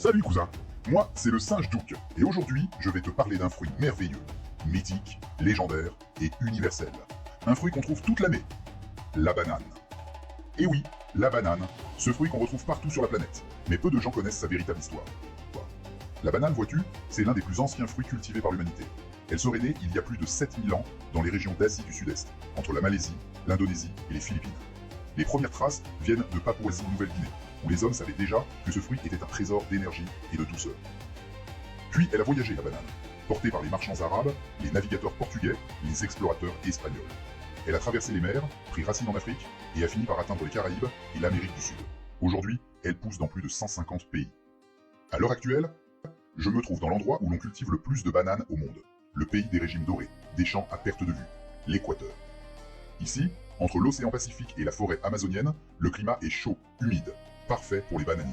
Salut cousin, moi c'est le singe Duke, et aujourd'hui je vais te parler d'un fruit merveilleux, mythique, légendaire et universel. Un fruit qu'on trouve toute l'année, la banane. Et oui, la banane, ce fruit qu'on retrouve partout sur la planète, mais peu de gens connaissent sa véritable histoire. La banane, vois-tu, c'est l'un des plus anciens fruits cultivés par l'humanité. Elle serait née il y a plus de 7000 ans dans les régions d'Asie du Sud-Est, entre la Malaisie, l'Indonésie et les Philippines. Les premières traces viennent de Papouasie-Nouvelle-Guinée, où les hommes savaient déjà que ce fruit était un trésor d'énergie et de douceur. Puis elle a voyagé, la banane, portée par les marchands arabes, les navigateurs portugais, les explorateurs espagnols. Elle a traversé les mers, pris racine en Afrique, et a fini par atteindre les Caraïbes et l'Amérique du Sud. Aujourd'hui, elle pousse dans plus de 150 pays. À l'heure actuelle, je me trouve dans l'endroit où l'on cultive le plus de bananes au monde, le pays des régimes dorés, des champs à perte de vue, l'Équateur. Ici, entre l'océan Pacifique et la forêt amazonienne, le climat est chaud, humide, parfait pour les bananiers.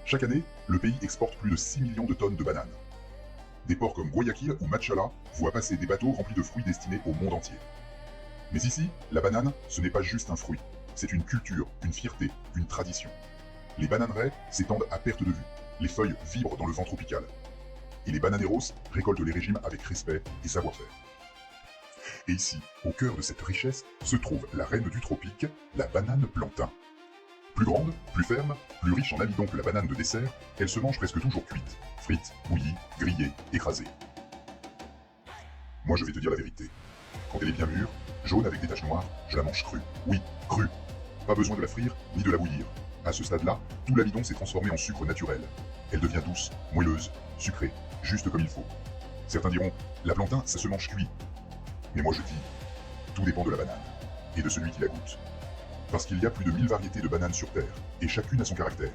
Chaque année, le pays exporte plus de 6 millions de tonnes de bananes. Des ports comme Guayaquil ou Machala voient passer des bateaux remplis de fruits destinés au monde entier. Mais ici, la banane, ce n'est pas juste un fruit, c'est une culture, une fierté, une tradition. Les bananeraies s'étendent à perte de vue, les feuilles vibrent dans le vent tropical. Et les bananeros récoltent les régimes avec respect et savoir-faire. Et ici, au cœur de cette richesse, se trouve la reine du tropique, la banane plantain. Plus grande, plus ferme, plus riche en amidon que la banane de dessert, elle se mange presque toujours cuite, frite, bouillie, grillée, écrasée. Moi je vais te dire la vérité. Quand elle est bien mûre, jaune avec des taches noires, je la mange crue. Oui, crue. Pas besoin de la frire, ni de la bouillir. À ce stade-là, tout l'amidon s'est transformé en sucre naturel. Elle devient douce, moelleuse, sucrée, juste comme il faut. Certains diront, la plantain, ça se mange cuit. Mais moi je dis, tout dépend de la banane, et de celui qui la goûte. Parce qu'il y a plus de 1000 variétés de bananes sur Terre, et chacune a son caractère.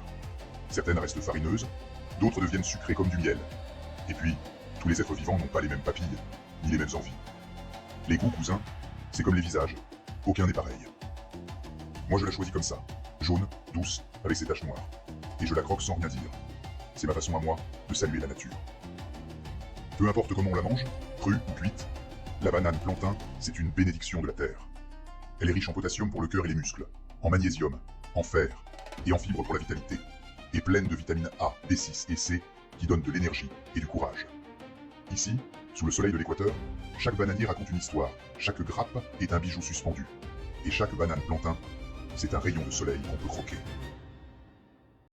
Certaines restent farineuses, d'autres deviennent sucrées comme du miel. Et puis, tous les êtres vivants n'ont pas les mêmes papilles, ni les mêmes envies. Les goûts, cousins, c'est comme les visages, aucun n'est pareil. Moi je la choisis comme ça, jaune, douce, avec ses taches noires. Et je la croque sans rien dire. C'est ma façon à moi de saluer la nature. Peu importe comment on la mange, crue ou cuite, la banane plantain, c'est une bénédiction de la terre. Elle est riche en potassium pour le cœur et les muscles, en magnésium, en fer et en fibres pour la vitalité, et pleine de vitamines A, B6 et C qui donnent de l'énergie et du courage. Ici, sous le soleil de l'Équateur, chaque bananier raconte une histoire, chaque grappe est un bijou suspendu, et chaque banane plantain, c'est un rayon de soleil qu'on peut croquer.